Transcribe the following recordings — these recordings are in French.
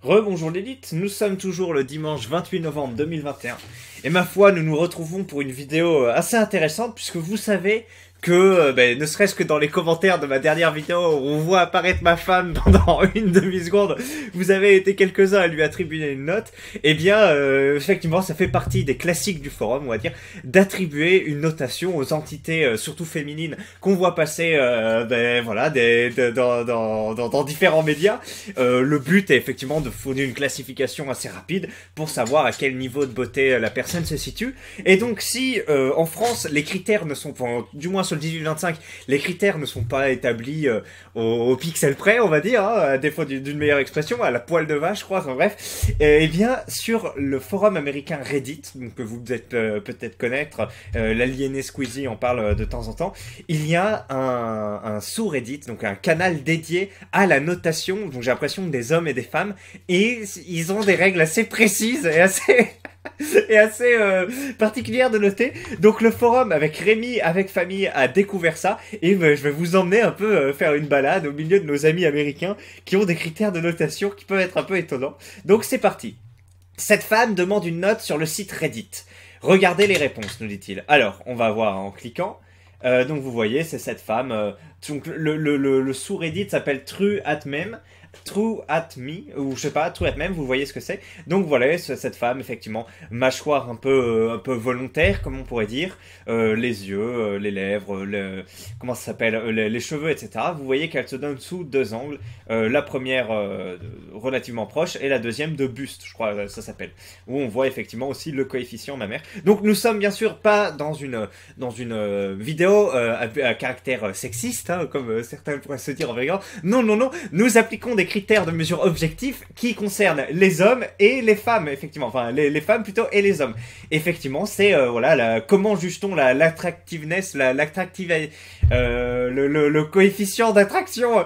Rebonjour l'élite, nous sommes toujours le dimanche 28 novembre 2021 et ma foi nous nous retrouvons pour une vidéo assez intéressante puisque vous savez que ne serait-ce que dans les commentaires de ma dernière vidéo où on voit apparaître ma femme pendant une demi-seconde, vous avez été quelques-uns à lui attribuer une note, et bien effectivement ça fait partie des classiques du forum, on va dire, d'attribuer une notation aux entités surtout féminines qu'on voit passer voilà, dans différents médias. Le but est effectivement de fournir une classification assez rapide pour savoir à quel niveau de beauté la personne se situe. Et donc si en France les critères ne sont pas, du moins sur le 18-25, les critères ne sont pas établis au pixel près, on va dire, hein, à défaut d'une meilleure expression, à la poêle de vache, je crois, enfin bref, et bien sur le forum américain Reddit, donc, que vous devez peut-être connaître, l'aliéné Squeezie en parle de temps en temps, il y a un sous-Reddit, donc un canal dédié à la notation, donc j'ai l'impression des hommes et des femmes, et ils ont des règles assez précises et assez et assez particulière de noter. Donc le forum avec Rémi, avec famille, a découvert ça et je vais vous emmener un peu faire une balade au milieu de nos amis américains qui ont des critères de notation qui peuvent être un peu étonnants. Donc c'est parti. Cette femme demande une note sur le site Reddit. Regardez les réponses, nous dit-il. Alors, on va voir en cliquant. Donc vous voyez, c'est cette femme. Donc le sous-Reddit s'appelle True at Meme. True at Me, ou je sais pas, True at Meme, vous voyez ce que c'est. Donc voilà, cette femme, effectivement, mâchoire un peu volontaire, comme on pourrait dire, les yeux, les lèvres, comment ça s'appelle, les cheveux, etc. Vous voyez qu'elle se donne sous deux angles. La première relativement proche et la deuxième de buste, je crois ça s'appelle, où on voit effectivement aussi le coefficient mammaire. Donc nous sommes bien sûr pas dans une vidéo à caractère sexiste, hein, comme certains pourraient se dire en regardant. Non, non, non, nous appliquons des critères de mesure objectifs qui concernent les hommes et les femmes, effectivement. Enfin, les femmes plutôt et les hommes. Effectivement, c'est voilà, comment juge-t-on l'attractiveness, le coefficient d'attraction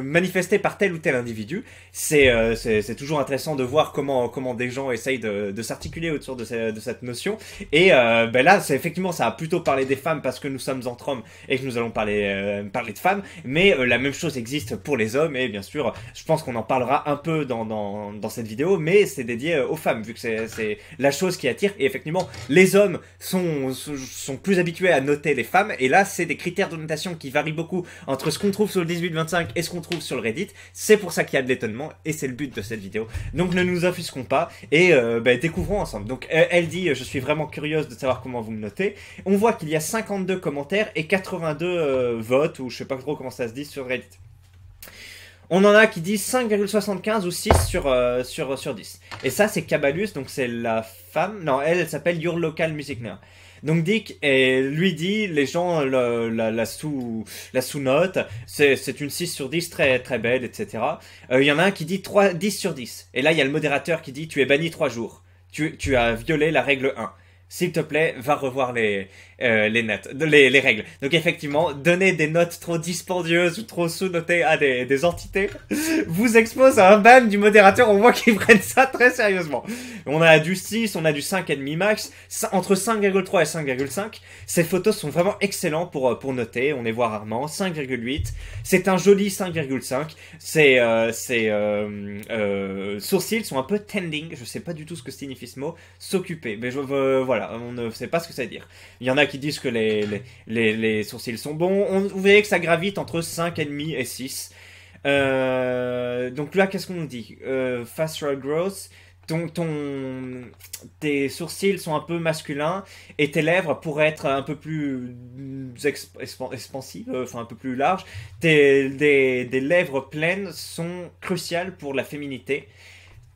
manifesté par tel ou tel individu. C'est toujours intéressant de voir comment des gens essayent de s'articuler autour de cette notion. Et là, c'est effectivement, ça a plutôt parlé des femmes parce que nous sommes entre hommes et que nous allons parler de femmes. Mais la même chose existe pour les hommes et bien sûr, je pense qu'on en parlera un peu dans cette vidéo, mais c'est dédié aux femmes vu que c'est la chose qui attire. Et effectivement, les hommes sont plus habitués à noter les femmes et là, c'est des critères de notation qui varient beaucoup entre ce qu'on trouve sur le 18-25 et ce qu'on trouve sur le Reddit. C'est pour ça qu'il y a de l'étonnement et c'est le but de cette vidéo. Donc ne nous offusquons pas et découvrons ensemble. Donc elle dit je suis vraiment curieuse de savoir comment vous me notez. On voit qu'il y a 52 commentaires et 82 votes ou je sais pas trop comment ça se dit sur Reddit. On en a qui disent 5,75 ou 6 sur 10. Et ça, c'est Cabalus, donc c'est la femme. Non, elle s'appelle Your Local Music Nerd. Donc Dick lui dit, les gens la sous-note, c'est une 6 sur 10 très, très belle, etc. Il y en a un qui dit 10 sur 10. Et là, il y a le modérateur qui dit, tu es banni 3 jours. Tu as violé la règle 1. S'il te plaît, va revoir les règles. Donc effectivement, donner des notes trop dispendieuses ou trop sous-notées à des entités vous expose à un ban du modérateur. On voit qu'ils prennent ça très sérieusement. On a du 6, on a du 5,5 max, entre 5,3 et 5,5. Ces photos sont vraiment excellents pour noter, on les voit rarement. 5,8, c'est un joli 5,5. Ses sourcils sont un peu tending, je sais pas du tout ce que signifie ce mot, s'occuper, mais voilà, on ne sait pas ce que ça veut dire. Il y en a qui disent que les sourcils sont bons. Vous voyez que ça gravite entre 5,5 et 6. Donc là, qu'est-ce qu'on nous dit Facial growth. Tes sourcils sont un peu masculins et tes lèvres pourraient être un peu plus expansives, enfin un peu plus larges. Des lèvres pleines sont cruciales pour la féminité.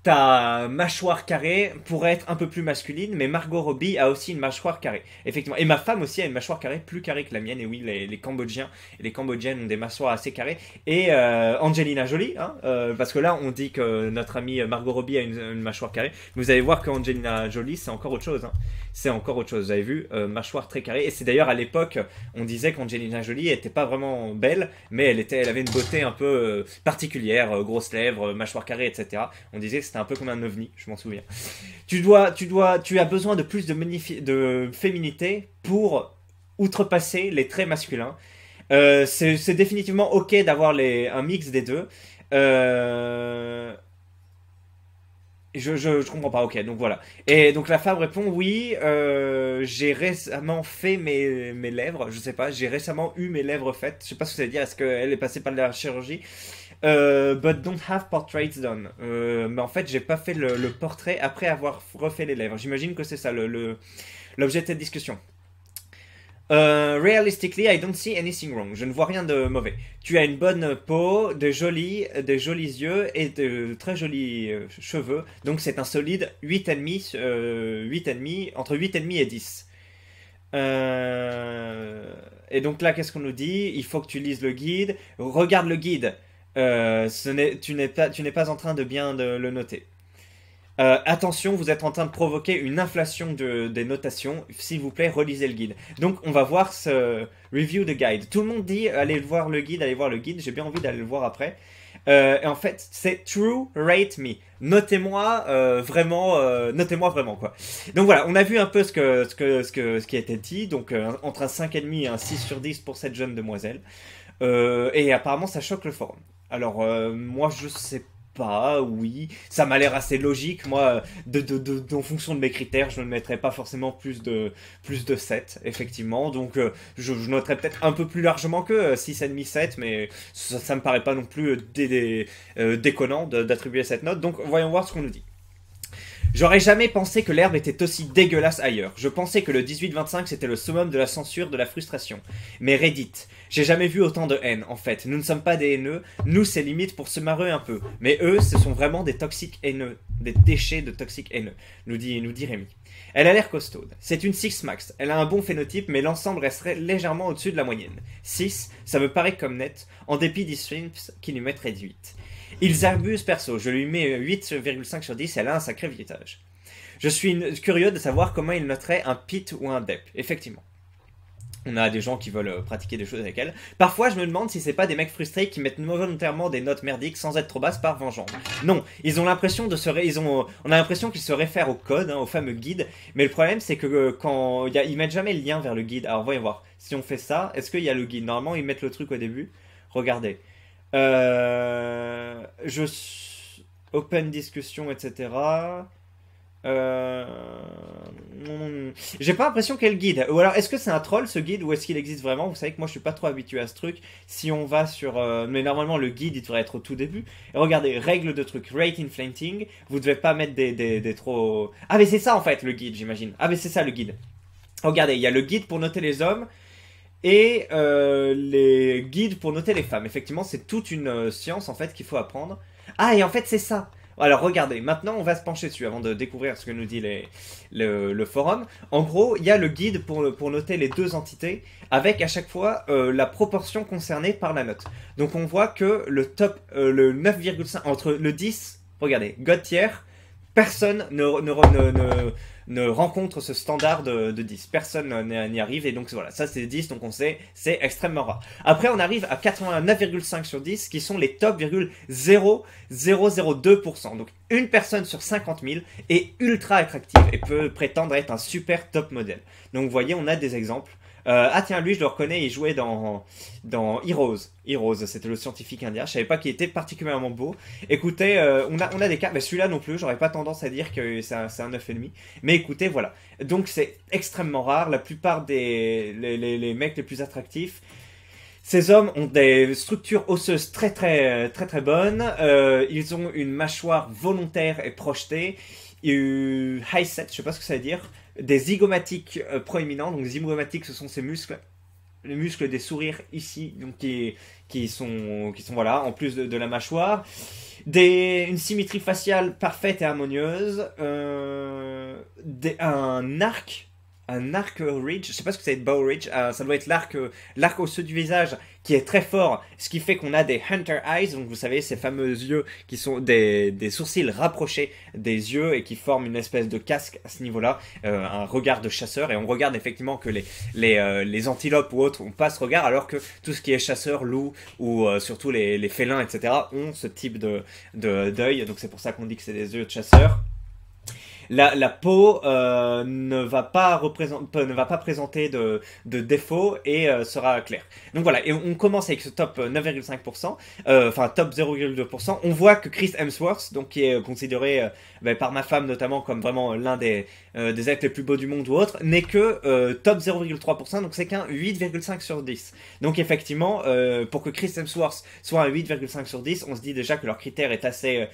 Ta mâchoire carrée pourrait être un peu plus masculine, mais Margot Robbie a aussi une mâchoire carrée. Effectivement. Et ma femme aussi a une mâchoire carrée plus carrée que la mienne. Et oui, les Cambodgiens et les Cambodgiennes ont des mâchoires assez carrées. Et Angelina Jolie, hein, parce que là, on dit que notre amie Margot Robbie a une mâchoire carrée. Mais vous allez voir qu'Angelina Jolie, c'est encore autre chose. Hein. C'est encore autre chose. Vous avez vu, mâchoire très carrée. Et c'est d'ailleurs à l'époque, on disait qu'Angelina Jolie était pas vraiment belle, mais elle avait une beauté un peu particulière, grosses lèvres, mâchoire carrée, etc. On disait que c'était un peu comme un ovni, je m'en souviens. Tu as besoin de plus de féminité pour outrepasser les traits masculins. C'est définitivement ok d'avoir un mix des deux. Je comprends pas, ok, donc voilà. Et donc la femme répond, oui, j'ai récemment fait mes lèvres, je sais pas, j'ai récemment eu mes lèvres faites, je sais pas ce que ça veut dire, est-ce qu'elle est passée par de la chirurgie? But don't have portraits done. Mais en fait, j'ai pas fait le portrait après avoir refait les lèvres. J'imagine que c'est ça l'objet de cette discussion. Realistically, I don't see anything wrong. Je ne vois rien de mauvais. Tu as une bonne peau, des jolis yeux et de très jolis cheveux. Donc c'est un solide 8,5, 8,5, entre 8,5 et 10. Et donc là, qu'est-ce qu'on nous dit? Il faut que tu lises le guide. Regarde le guide. Tu n'es pas en train de bien le noter. Attention, vous êtes en train de provoquer une inflation des notations. S'il vous plaît, relisez le guide. Donc, on va voir ce review de guide. Tout le monde dit allez voir le guide, allez voir le guide. J'ai bien envie d'aller le voir après. Et en fait, c'est true, rate me. Notez-moi vraiment, notez-moi vraiment quoi. Donc voilà, on a vu un peu ce qui a été dit. Donc entre un 5,5 et un 6 sur 10 pour cette jeune demoiselle. Et apparemment, ça choque le forum. Alors moi, je sais pas, oui, ça m'a l'air assez logique. Moi, en fonction de mes critères, je ne mettrais pas forcément plus de 7, effectivement. Donc, je noterais peut-être un peu plus largement que 6,5, 7, mais ça me paraît pas non plus déconnant d'attribuer cette note. Donc, voyons voir ce qu'on nous dit. J'aurais jamais pensé que l'herbe était aussi dégueulasse ailleurs. Je pensais que le 18-25 c'était le summum de la censure, de la frustration. Mais Reddit, j'ai jamais vu autant de haine en fait. Nous ne sommes pas des haineux, nous c'est limite pour se marrer un peu. Mais eux, ce sont vraiment des toxiques haineux, des déchets de toxiques haineux, nous dit Rémi. Elle a l'air costaude. C'est une 6 max. Elle a un bon phénotype, mais l'ensemble resterait légèrement au-dessus de la moyenne. 6, ça me paraît comme net, en dépit des streams qui lui mettraient 18. Ils abusent perso, je lui mets 8,5 sur 10, elle a un sacré visage. Je suis curieux de savoir comment il noterait un pit ou un dep, effectivement. On a des gens qui veulent pratiquer des choses avec elle. Parfois, je me demande si c'est pas des mecs frustrés qui mettent volontairement des notes merdiques sans être trop basses par vengeance. Non, ils ont l'impression on a l'impression qu'ils se réfèrent au code, au fameux guide. Mais le problème, c'est que quand ils mettent jamais le lien vers le guide. Alors, voyons voir. Si on fait ça, est-ce qu'il y a le guide? Normalement, ils mettent le truc au début. Regardez. Open discussion, etc. J'ai pas l'impression qu'il y ait le guide. Ou alors, est-ce que c'est un troll ce guide ou est-ce qu'il existe vraiment? Vous savez que moi je suis pas trop habitué à ce truc. Si on va sur. Mais normalement, le guide il devrait être au tout début. Et regardez, règles de truc. Rate inflating. Vous devez pas mettre des trop. Ah, mais c'est ça en fait le guide, j'imagine. Ah, mais c'est ça le guide. Regardez, il y a le guide pour noter les hommes et les guides pour noter les femmes. Effectivement, c'est toute une science en fait qu'il faut apprendre. Ah, et en fait, c'est ça. Alors regardez, maintenant on va se pencher dessus avant de découvrir ce que nous dit le forum. En gros, il y a le guide pour noter les deux entités avec à chaque fois la proportion concernée par la note. Donc on voit que le top, le 9,5, entre le 10, regardez, God tier, personne ne rencontre ce standard de 10. Personne n'y arrive et donc voilà, ça c'est 10, donc on sait, c'est extrêmement rare. Après on arrive à 89,5 sur 10 qui sont les top 0,002%. Donc une personne sur 50 000 est ultra attractive et peut prétendre être un super top modèle. Donc vous voyez, on a des exemples. Ah tiens, lui je le reconnais, il jouait dans Heroes. Heroes, c'était le scientifique indien. Je savais pas qu'il était particulièrement beau. Écoutez, on a des cas, mais celui-là non plus, j'aurais pas tendance à dire que c'est un 9,5. Mais écoutez, voilà. Donc c'est extrêmement rare. La plupart des les mecs les plus attractifs, ces hommes ont des structures osseuses très bonnes. Ils ont une mâchoire volontaire et projetée. High set, je sais pas ce que ça veut dire. Des zygomatiques proéminents. Donc, les zygomatiques, ce sont ces muscles, les muscles des sourires ici, donc qui sont voilà, en plus de la mâchoire. Une symétrie faciale parfaite et harmonieuse. Un arc ridge, je sais pas ce que c'est bow ridge, ça doit être l'arc osseux du visage qui est très fort, ce qui fait qu'on a des hunter eyes, donc vous savez ces fameux yeux qui sont des sourcils rapprochés des yeux et qui forment une espèce de casque à ce niveau-là, un regard de chasseur, et on regarde effectivement que les antilopes ou autres ont pas ce regard, alors que tout ce qui est chasseur, loup ou surtout les félins, etc. ont ce type d'œil, donc c'est pour ça qu'on dit que c'est des yeux de chasseur. La peau ne va pas présenter de défaut et sera claire. Donc voilà, et on commence avec ce top 9,5%, enfin top 0,2%. On voit que Chris Hemsworth, donc qui est considéré par ma femme notamment comme vraiment l'un des actes les plus beaux du monde ou autre, n'est que top 0,3%, donc c'est qu'un 8,5 sur 10. Donc effectivement, pour que Chris Hemsworth soit un 8,5 sur 10, on se dit déjà que leur critère est assez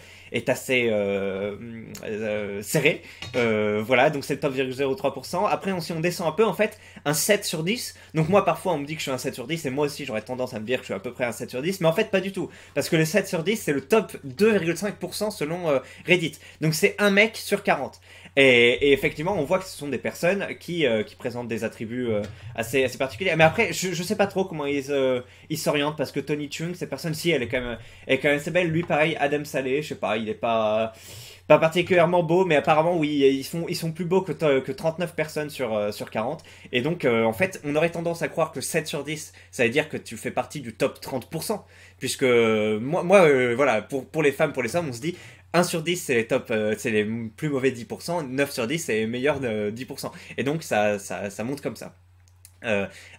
serré. Voilà, donc c'est le top 0,03%. Après, si on descend un peu, en fait, un 7 sur 10. Donc moi, parfois, on me dit que je suis un 7 sur 10, et moi aussi, j'aurais tendance à me dire que je suis à peu près un 7 sur 10, mais en fait, pas du tout. Parce que le 7 sur 10, c'est le top 2,5% selon Reddit. Donc c'est un mec sur 40. Et effectivement, on voit que ce sont des personnes qui présentent des attributs assez particuliers. Mais après, je sais pas trop comment ils s'orientent, parce que Tony Chung, cette personne-ci, elle est quand même assez belle. Lui, pareil, Adam Saleh, je sais pas, il est pas particulièrement beau, mais apparemment, oui, ils sont plus beaux que 39 personnes sur 40. Et donc, en fait, on aurait tendance à croire que 7 sur 10, ça veut dire que tu fais partie du top 30%. Puisque, voilà, pour les femmes, pour les hommes, on se dit, 1 sur 10, c'est les top, c'est les plus mauvais 10%, 9 sur 10, c'est les meilleurs de 10%. Et donc, ça monte comme ça.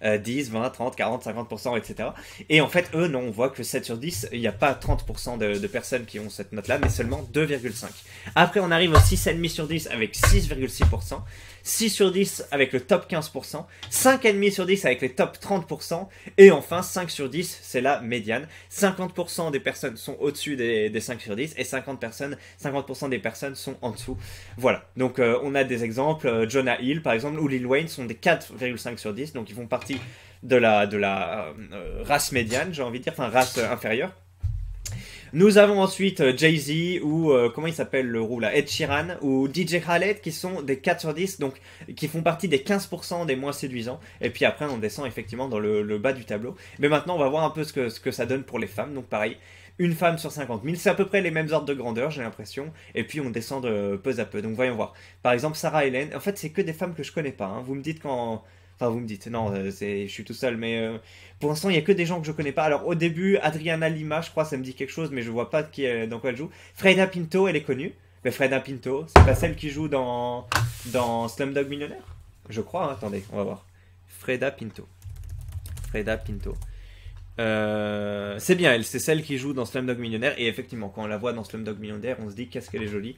10, 20, 30, 40, 50%, etc. Et en fait, eux, non, on voit que 7 sur 10, il n'y a pas 30% de personnes qui ont cette note-là, mais seulement 2,5. Après, on arrive au 6,5 sur 10 avec 6,6%, 6 sur 10 avec le top 15%, 5,5 sur 10 avec les top 30%, et enfin 5 sur 10, c'est la médiane. 50% des personnes sont au-dessus des 5 sur 10, et 50% des personnes sont en dessous. Voilà, donc on a des exemples, Jonah Hill par exemple, ou Lil Wayne sont des 4,5 sur 10, donc ils font partie de la race médiane, j'ai envie de dire, enfin race inférieure. Nous avons ensuite Jay-Z ou comment il s'appelle le roux là, Ed Sheeran ou DJ Khaled qui sont des 4 sur 10, donc qui font partie des 15% des moins séduisants. Et puis après on descend effectivement dans le bas du tableau. Mais maintenant on va voir un peu ce que ça donne pour les femmes. Donc pareil, une femme sur 50 000, c'est à peu près les mêmes ordres de grandeur, j'ai l'impression. Et puis on descend de peu à peu. Donc voyons voir. Par exemple Sarah Hélène, en fait c'est que des femmes que je connais pas. Hein. Vous me dites quand... Enfin, vous me dites, non, je suis tout seul, mais pour l'instant, il n'y a que des gens que je connais pas. Alors, au début, Adriana Lima, je crois, ça me dit quelque chose, mais je vois pas dans quoi elle joue. Freda Pinto, elle est connue. Mais Freda Pinto, c'est pas celle qui joue dans Slumdog Millionnaire? Je crois, hein, attendez, on va voir. Freda Pinto. Freda Pinto. C'est bien elle, c'est celle qui joue dans Slumdog Millionnaire. Et effectivement, quand on la voit dans Slumdog Millionnaire, on se dit qu'est-ce qu'elle est jolie.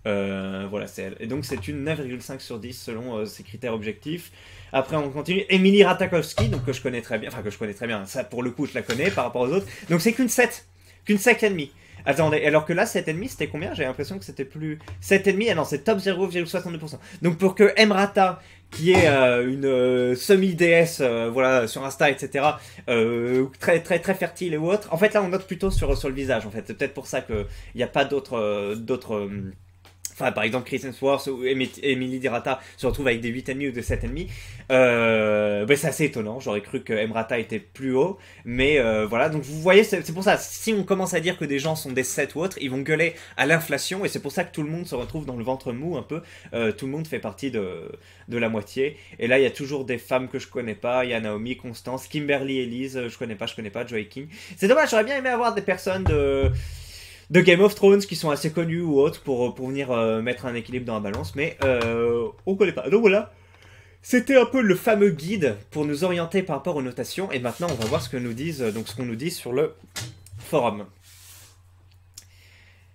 Voilà, c'est elle. Et donc, c'est une 9,5 sur 10 selon ses critères objectifs. Après, on continue. Emily Ratajkowski, donc que je connais très bien. Enfin, que je connais très bien. Ça, pour le coup, je la connais par rapport aux autres. Donc, c'est qu'une 7. Qu'une 7,5. Attendez, alors que là, 7,5, c'était combien? J'ai l'impression que c'était plus... 7,5, ah non, c'est top 0,62%. Donc, pour que Emrata, qui est une semi-déesse, voilà, sur Insta, etc., très, très, très fertile et autres. En fait, là, on note plutôt sur le visage, en fait. C'est peut-être pour ça qu'il n'y a pas d'autres... Enfin, par exemple, Chris Hemsworth ou Emily Dirata se retrouvent avec des 8,5 ou des 7,5. C'est assez étonnant. J'aurais cru que Emrata était plus haut. Mais voilà, donc vous voyez, c'est pour ça. Si on commence à dire que des gens sont des 7 ou autres, ils vont gueuler à l'inflation. Et c'est pour ça que tout le monde se retrouve dans le ventre mou un peu. Tout le monde fait partie de la moitié. Et là, il y a toujours des femmes que je connais pas. Il y a Naomi, Constance, Kimberly Elise, je connais pas, Joey King. C'est dommage, j'aurais bien aimé avoir des personnes de Game of Thrones qui sont assez connus ou autres pour venir mettre un équilibre dans la balance, mais on connaît pas. Donc voilà, c'était un peu le fameux guide pour nous orienter par rapport aux notations, et maintenant on va voir ce qu'on nous dit sur le forum.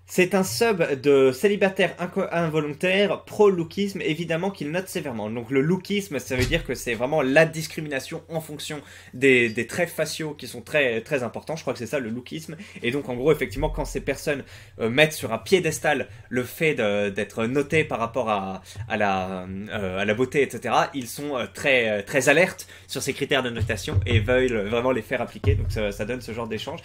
C'est un sub de célibataire involontaire pro-lookisme, évidemment qu'il note sévèrement. Donc le lookisme, ça veut dire que c'est vraiment la discrimination en fonction des traits faciaux qui sont très, très importants. Je crois que c'est ça le lookisme. Et donc en gros, effectivement, quand ces personnes mettent sur un piédestal le fait d'être notés par rapport à la beauté, etc., ils sont très, très alertes sur ces critères de notation et veulent vraiment les faire appliquer. Donc ça donne ce genre d'échange.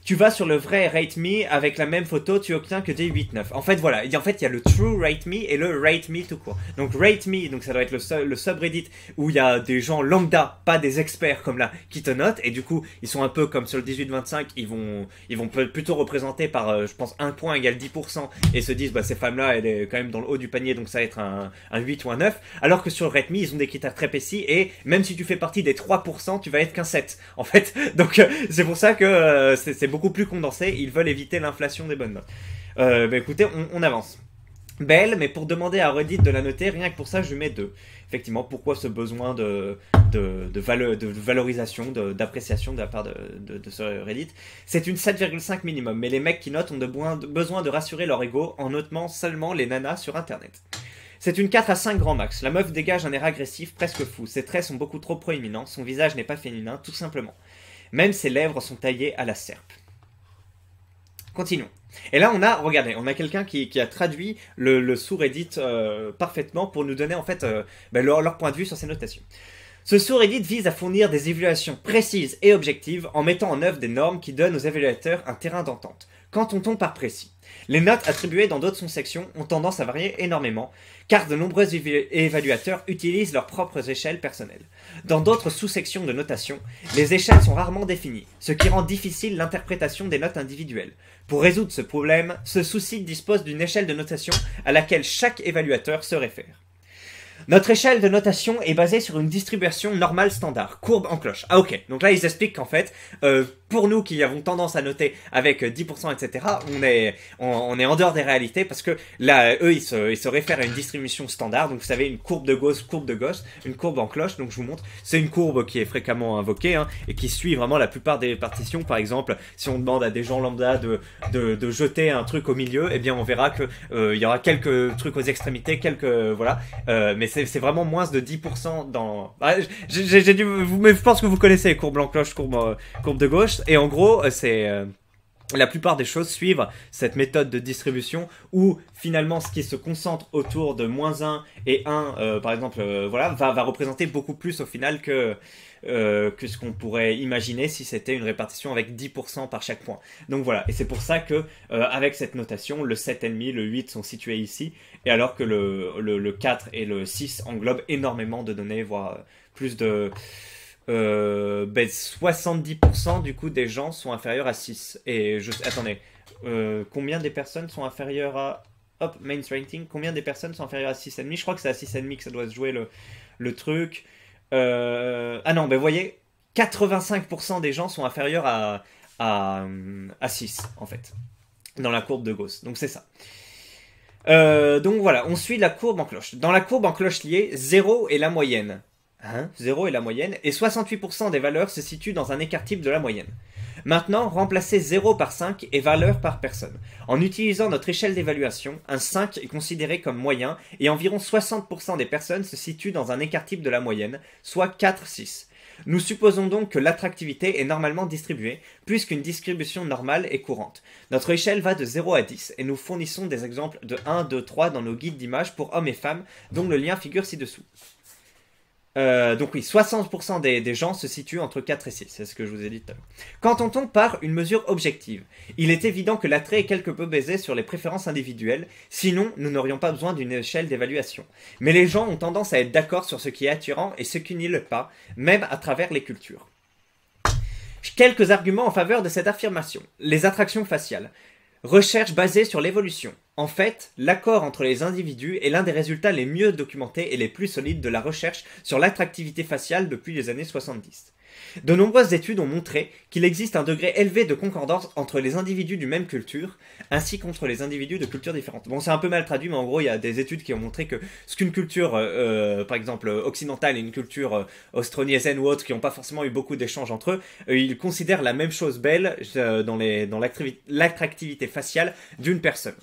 Tu vas sur le vrai Rate Me, avec la même photo, tu obtiens que des 8-9. En fait, voilà. En fait, il y a le True Rate Me et le Rate Me tout court. Donc, Rate Me, donc ça doit être le subreddit où il y a des gens lambda, pas des experts comme là, qui te notent. Et du coup, ils sont un peu comme sur le 18-25, ils vont plutôt représenter par, je pense, 1 point égale 10%. Et se disent, bah, ces femmes-là, elle est quand même dans le haut du panier, donc ça va être un 8 ou un 9. Alors que sur Rate Me, ils ont des critères très précis. Et même si tu fais partie des 3%, tu vas être qu'un 7. En fait, donc, c'est pour ça que c'est beaucoup plus condensé, ils veulent éviter l'inflation des bonnes notes. Écoutez, on avance. belle, mais pour demander à Reddit de la noter, rien que pour ça, je lui mets 2. Effectivement, pourquoi ce besoin de valorisation, d'appréciation de la part de ce Reddit? C'est une 7,5 minimum, mais les mecs qui notent ont besoin de rassurer leur ego en notant seulement les nanas sur internet. C'est une 4 à 5 grand max. La meuf dégage un air agressif, presque fou. Ses traits sont beaucoup trop proéminents, son visage n'est pas féminin, tout simplement. Même ses lèvres sont taillées à la serpe. Continuons. Et là, regardez, on a quelqu'un qui a traduit le sous-Reddit parfaitement pour nous donner en fait leur point de vue sur ces notations. Ce sous-Reddit vise à fournir des évaluations précises et objectives en mettant en œuvre des normes qui donnent aux évaluateurs un terrain d'entente. Qu'entend-on par précis? Les notes attribuées dans d'autres sous-sections ont tendance à varier énormément, car de nombreux évaluateurs utilisent leurs propres échelles personnelles. Dans d'autres sous-sections de notation, les échelles sont rarement définies, ce qui rend difficile l'interprétation des notes individuelles. Pour résoudre ce problème, ce sous-site dispose d'une échelle de notation à laquelle chaque évaluateur se réfère. Notre échelle de notation est basée sur une distribution normale standard, courbe en cloche. Ah ok, donc là ils expliquent qu'en fait, pour nous qui avons tendance à noter avec 10%, etc., on est en dehors des réalités parce que là, eux, ils se réfèrent à une distribution standard. Donc vous savez, une courbe de Gauss, une courbe en cloche. Donc je vous montre, c'est une courbe qui est fréquemment invoquée et qui suit vraiment la plupart des partitions. Par exemple, si on demande à des gens lambda de jeter un truc au milieu, eh bien on verra que il y aura quelques trucs aux extrémités, voilà, mais c'est vraiment moins de 10% dans... Ah, mais je pense que vous connaissez courbe en cloche, courbe de gauche, et en gros, c'est... la plupart des choses suivent cette méthode de distribution où finalement ce qui se concentre autour de -1 et 1, par exemple, voilà, va représenter beaucoup plus au final que ce qu'on pourrait imaginer si c'était une répartition avec 10% par chaque point. Donc voilà, et c'est pour ça que avec cette notation, le 7,5, le 8 sont situés ici, et alors que le 4 et le 6 englobent énormément de données, voire plus de... 70% du coup des gens sont inférieurs à 6. Et attendez, combien des personnes sont inférieures à... Hop, main rating, combien des personnes sont inférieures à 6,5? Je crois que c'est à 6,5 que ça doit se jouer le truc. Ah non, vous voyez, 85% des gens sont inférieurs à 6, en fait, dans la courbe de Gauss. Donc c'est ça. Donc voilà, on suit la courbe en cloche. Dans la courbe en cloche liée, 0 est la moyenne. 0 est la moyenne, et 68% des valeurs se situent dans un écart type de la moyenne. Maintenant, remplacez 0 par 5 et valeur par personne. En utilisant notre échelle d'évaluation, un 5 est considéré comme moyen, et environ 60% des personnes se situent dans un écart type de la moyenne, soit 4-6. Nous supposons donc que l'attractivité est normalement distribuée, puisqu'une distribution normale est courante. Notre échelle va de 0 à 10, et nous fournissons des exemples de 1, 2, 3 dans nos guides d'images pour hommes et femmes, dont le lien figure ci-dessous. Donc oui, 60% des gens se situent entre 4 et 6, c'est ce que je vous ai dit tout à l'heure. Qu'entend-on par une mesure objective? Il est évident que l'attrait est quelque peu basé sur les préférences individuelles, sinon nous n'aurions pas besoin d'une échelle d'évaluation. Mais les gens ont tendance à être d'accord sur ce qui est attirant et ce qui n'y l'est pas, même à travers les cultures. Quelques arguments en faveur de cette affirmation. Les attractions faciales. Recherche basée sur l'évolution. En fait, l'accord entre les individus est l'un des résultats les mieux documentés et les plus solides de la recherche sur l'attractivité faciale depuis les années 70. De nombreuses études ont montré qu'il existe un degré élevé de concordance entre les individus d'une même culture, ainsi qu'entre les individus de cultures différentes. Bon, c'est un peu mal traduit, mais en gros, il y a des études qui ont montré que ce qu'une culture, par exemple, occidentale et une culture austronesienne ou autre, qui n'ont pas forcément eu beaucoup d'échanges entre eux, ils considèrent la même chose belle dans l'attractivité faciale d'une personne.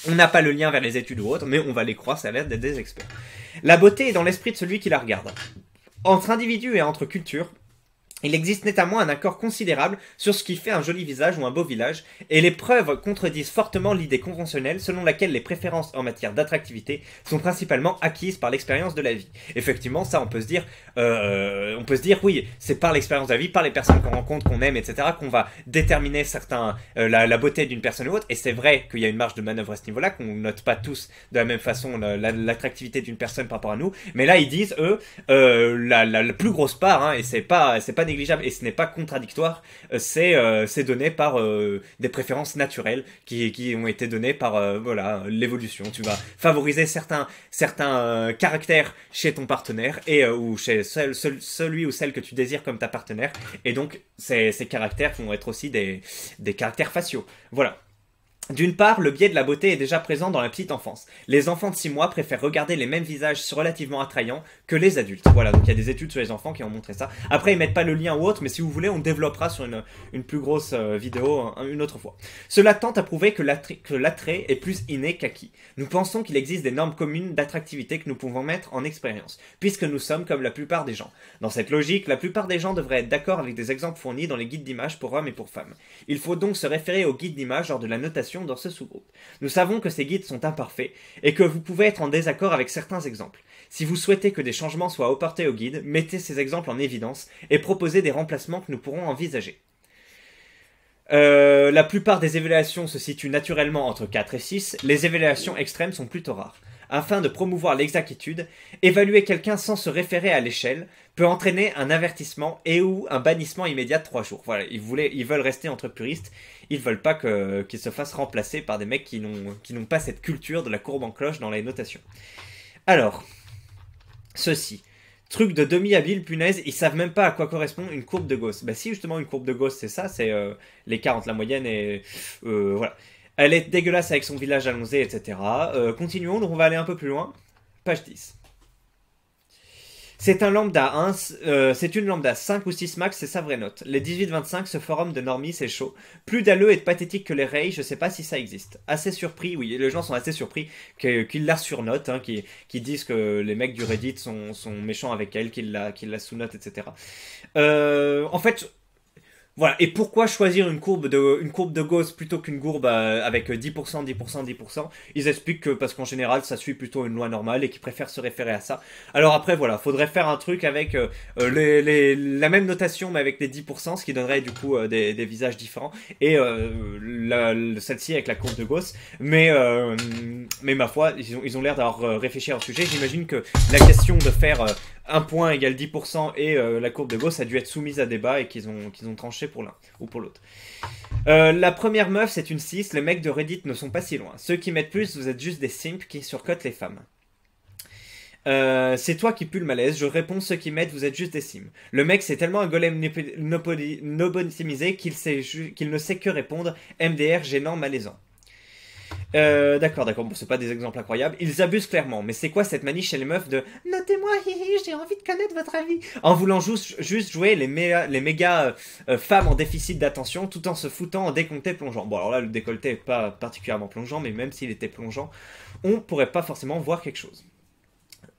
On n'a pas le lien vers les études ou autres, mais on va les croire, ça a l'air d'être des experts. La beauté est dans l'esprit de celui qui la regarde. Entre individus et entre cultures, il existe notamment un accord considérable sur ce qui fait un joli visage ou un beau visage, et les preuves contredisent fortement l'idée conventionnelle selon laquelle les préférences en matière d'attractivité sont principalement acquises par l'expérience de la vie. Effectivement, ça on peut se dire oui, c'est par l'expérience de la vie, par les personnes qu'on rencontre, qu'on aime, etc., qu'on va déterminer la beauté d'une personne ou autre, et c'est vrai qu'il y a une marge de manœuvre à ce niveau-là, qu'on note pas tous de la même façon l'attractivité d'une personne par rapport à nous, mais là ils disent, eux, la plus grosse part, et c'est pas négligeable et ce n'est pas contradictoire, c'est donné par des préférences naturelles qui ont été données par voilà, l'évolution. Tu vas favoriser certains caractères chez ton partenaire ou chez celui ou celle que tu désires comme ta partenaire, et donc ces caractères vont être aussi des caractères faciaux. Voilà. D'une part, le biais de la beauté est déjà présent dans la petite enfance. Les enfants de 6 mois préfèrent regarder les mêmes visages relativement attrayants que les adultes. Voilà, donc il y a des études sur les enfants qui ont montré ça. Après, ils mettent pas le lien ou autre, mais si vous voulez, on développera sur une plus grosse vidéo une autre fois. Cela tend à prouver que l'attrait est plus inné qu'acquis. Nous pensons qu'il existe des normes communes d'attractivité que nous pouvons mettre en expérience, puisque nous sommes comme la plupart des gens. Dans cette logique, la plupart des gens devraient être d'accord avec des exemples fournis dans les guides d'images pour hommes et pour femmes. Il faut donc se référer aux guides d'images lors de la notation dans ce sous-groupe. Nous savons que ces guides sont imparfaits et que vous pouvez être en désaccord avec certains exemples. Si vous souhaitez que des changements soient apportés au guide, mettez ces exemples en évidence et proposez des remplacements que nous pourrons envisager. La plupart des évaluations se situent naturellement entre 4 et 6, les évaluations extrêmes sont plutôt rares. Afin de promouvoir l'exactitude, évaluer quelqu'un sans se référer à l'échelle peut entraîner un avertissement et ou un bannissement immédiat de 3 jours. Voilà, ils veulent rester entre puristes, ils veulent pas qu'ils se fassent remplacer par des mecs qui n'ont pas cette culture de la courbe en cloche dans les notations. Alors, ceci. Truc de demi-habile, punaise, ils savent même pas à quoi correspond une courbe de Gauss. Bah si, justement, une courbe de Gauss, c'est ça, c'est l'écart entre la moyenne et... voilà. Elle est dégueulasse avec son village allongé, etc. Continuons, donc on va aller un peu plus loin. Page 10. C'est un lambda 1, c'est une lambda 5 ou 6 max, c'est sa vraie note. Les 18-25, ce forum de normies, c'est chaud. Plus dalleux et de pathétique que les rays, je sais pas si ça existe. Assez surpris, oui, les gens sont assez surpris qu'ils la surnotent, hein, qu'ils disent que les mecs du Reddit sont méchants avec elle, qu'ils la sous-notent, etc. En fait... Voilà, et pourquoi choisir une courbe de Gauss plutôt qu'une courbe avec 10%, 10%, 10%? Ils expliquent que parce qu'en général, ça suit plutôt une loi normale et qu'ils préfèrent se référer à ça. Alors après, voilà, faudrait faire un truc avec la même notation mais avec les 10%, ce qui donnerait du coup des visages différents, et celle-ci avec la courbe de Gauss. Mais ma foi, ils ont l'air d'avoir réfléchi à un sujet. J'imagine que la question de faire... 1 point égale 10% et la courbe de Gauss a dû être soumise à débat et qu'ils ont tranché pour l'un ou pour l'autre. La première meuf, c'est une 6. Les mecs de Reddit ne sont pas si loin. Ceux qui mettent plus, vous êtes juste des simps qui surcotent les femmes. C'est toi qui pue le malaise. Je réponds, ceux qui mettent, vous êtes juste des sims. Le mec, c'est tellement un golem nobonimisé qu'il ne sait que répondre. MDR gênant, malaisant. D'accord, bon, c'est pas des exemples incroyables. Ils abusent clairement, mais c'est quoi cette manie chez les meufs de notez-moi, hihi, j'ai envie de connaître votre avis, en voulant juste jouer les méga femmes en déficit d'attention tout en se foutant en décolleté plongeant. Bon, alors là, le décolleté est pas particulièrement plongeant, mais même s'il était plongeant, on pourrait pas forcément voir quelque chose.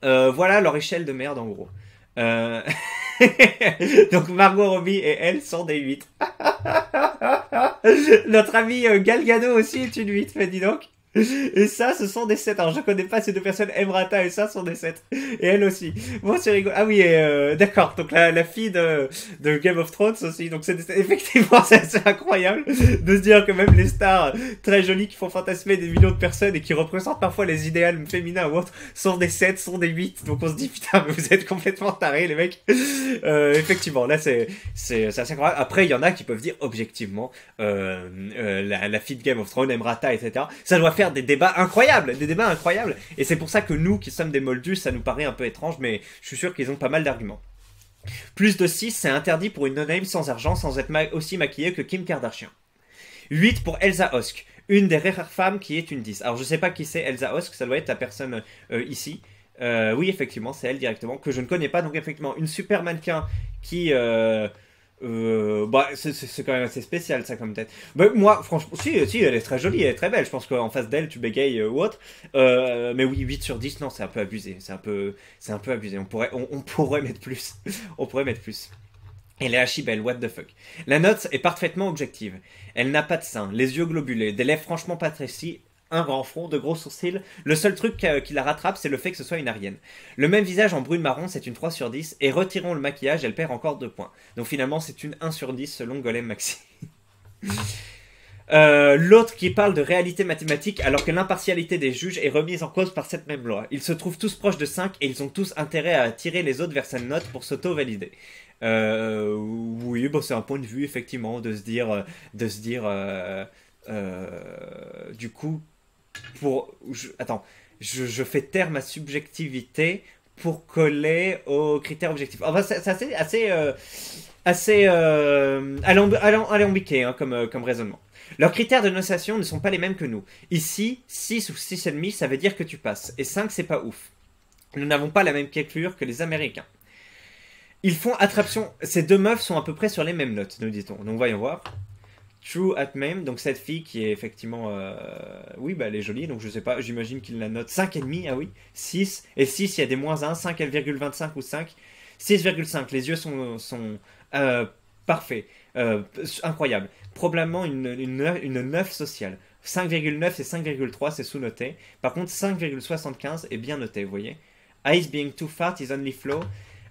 Voilà leur échelle de merde en gros. Donc Margot Robbie et elle sont des 8. Notre ami Gal Gadot aussi est une 8, mais dis donc. Et ça, ce sont des 7. Alors, je connais pas ces deux personnes. Emrata et ça sont des 7. Et elle aussi. Bon, c'est rigolo. Ah oui, d'accord. Donc, la fille de Game of Thrones aussi. Donc, effectivement, c'est incroyable de se dire que même les stars très jolies qui font fantasmer des millions de personnes et qui représentent parfois les idéals féminins ou autres sont des 7, sont des 8. Donc, on se dit, putain, mais vous êtes complètement tarés, les mecs. Effectivement, là, c'est assez incroyable. Après, il y en a qui peuvent dire objectivement, la fille de Game of Thrones, Emrata, etc. Ça doit faire des débats incroyables, et c'est pour ça que nous qui sommes des moldus, ça nous paraît un peu étrange, mais je suis sûr qu'ils ont pas mal d'arguments. Plus de 6, c'est interdit pour une no-name sans argent, sans être aussi maquillée que Kim Kardashian. 8 pour Elsa Hosk, une des rares femmes qui est une 10. Alors je sais pas qui c'est Elsa Hosk, ça doit être la personne ici. Oui, effectivement, c'est elle directement, que je ne connais pas, donc effectivement, une super mannequin qui... c'est quand même assez spécial ça comme tête. Mais moi, franchement, si, elle est très jolie, elle est très belle. Je pense qu'en face d'elle, tu bégayes ou autre. Mais oui, 8 sur 10, non, c'est un peu abusé. C'est un peu abusé. On pourrait mettre plus. On pourrait mettre plus. Et Léa Chibel, what the fuck. La note est parfaitement objective. Elle n'a pas de seins, les yeux globulés, des lèvres franchement pas trécies, un grand front, de gros sourcils. Le seul truc qui la rattrape, c'est le fait que ce soit une arienne. Le même visage en brune marron, c'est une 3 sur 10, et retirons le maquillage, elle perd encore 2 points. Donc finalement, c'est une 1 sur 10 selon Golem Maxi. L'autre qui parle de réalité mathématique alors que l'impartialité des juges est remise en cause par cette même loi. Ils se trouvent tous proches de 5 et ils ont tous intérêt à attirer les autres vers cette note pour s'auto-valider. Oui, bon, c'est un point de vue effectivement de se dire du coup je fais taire ma subjectivité pour coller aux critères objectifs. Enfin, c'est assez alambiqué hein, comme raisonnement. Leurs critères de notation ne sont pas les mêmes que nous. Ici, 6 ou 6,5, ça veut dire que tu passes. Et 5, c'est pas ouf. Nous n'avons pas la même calculure que les Américains. Ils font attraction. Ces deux meufs sont à peu près sur les mêmes notes, nous dit-on. Donc voyons voir. True at Meme, donc cette fille qui est effectivement... Oui, bah elle est jolie, donc je sais pas, j'imagine qu'il la note 5,5, ah oui, 6, et 6, il y a des moins 1, 5,25 ou 5, 6,5, les yeux sont parfaits, incroyable. Probablement une 9 sociale. 5,9 et 5,3, c'est sous-noté. Par contre, 5,75 est bien noté, vous voyez. Eyes being too fat is only flow.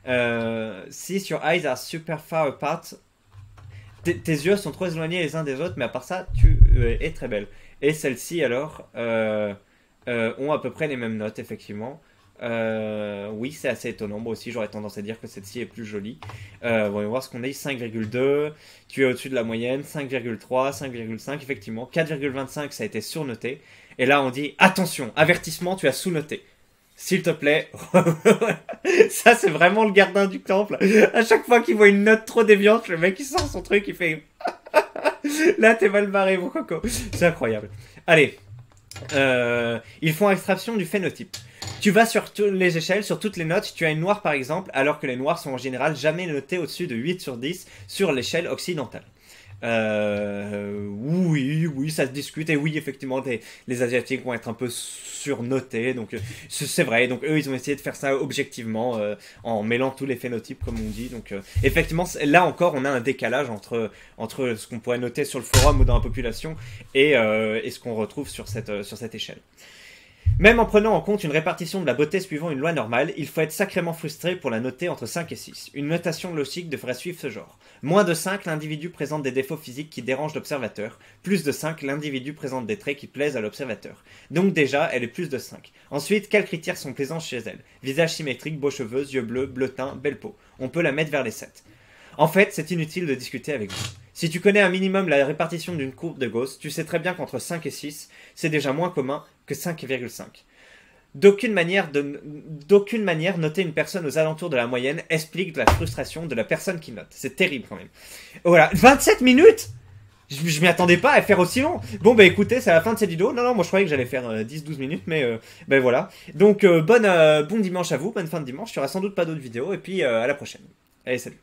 Since your eyes are super far apart, tes yeux sont trop éloignés les uns des autres, mais à part ça, tu es très belle. Et celles-ci, alors, ont à peu près les mêmes notes, effectivement. Oui, c'est assez étonnant. Moi aussi, j'aurais tendance à dire que celle-ci est plus jolie. Voyons voir ce qu'on a. 5,2. Tu es au-dessus de la moyenne. 5,3, 5,5. Effectivement, 4,25, ça a été surnoté. Et là, on dit attention, avertissement, tu as sous-noté. S'il te plaît. Ça, c'est vraiment le gardien du temple. À chaque fois qu'il voit une note trop déviante, le mec, il sort son truc, il fait... Là, t'es mal barré, mon coco. C'est incroyable. Allez. Ils font extraction du phénotype. Tu vas sur toutes les échelles, sur toutes les notes. Tu as une noire, par exemple, alors que les noirs sont en général jamais notés au-dessus de 8 sur 10 sur l'échelle occidentale. Oui, ça se discute. Et oui, effectivement, les Asiatiques vont être un peu surnotés. Donc, c'est vrai. Donc, eux, ils ont essayé de faire ça objectivement en mêlant tous les phénotypes, comme on dit. Donc, effectivement, là encore, on a un décalage entre ce qu'on pourrait noter sur le forum ou dans la population et ce qu'on retrouve sur cette échelle. Même en prenant en compte une répartition de la beauté suivant une loi normale, il faut être sacrément frustré pour la noter entre 5 et 6. Une notation logique devrait suivre ce genre. Moins de 5, l'individu présente des défauts physiques qui dérangent l'observateur. Plus de 5, l'individu présente des traits qui plaisent à l'observateur. Donc déjà, elle est plus de 5. Ensuite, quels critères sont plaisants chez elle? Visage symétrique, beaux cheveux, yeux bleus, bleu teint, belle peau. On peut la mettre vers les 7. En fait, c'est inutile de discuter avec vous. Si tu connais un minimum la répartition d'une courbe de Gauss, tu sais très bien qu'entre 5 et 6, c'est déjà moins commun que 5,5. D'aucune manière, noter une personne aux alentours de la moyenne explique la frustration de la personne qui note. C'est terrible quand même. Voilà, 27 minutes. Je m'y attendais pas à faire aussi long. Bon bah écoutez, c'est la fin de cette vidéo. Non, moi je croyais que j'allais faire 10-12 minutes, mais ben voilà. Donc bon dimanche à vous, bonne fin de dimanche. Il y aura sans doute pas d'autres vidéos, et puis à la prochaine. Allez, salut.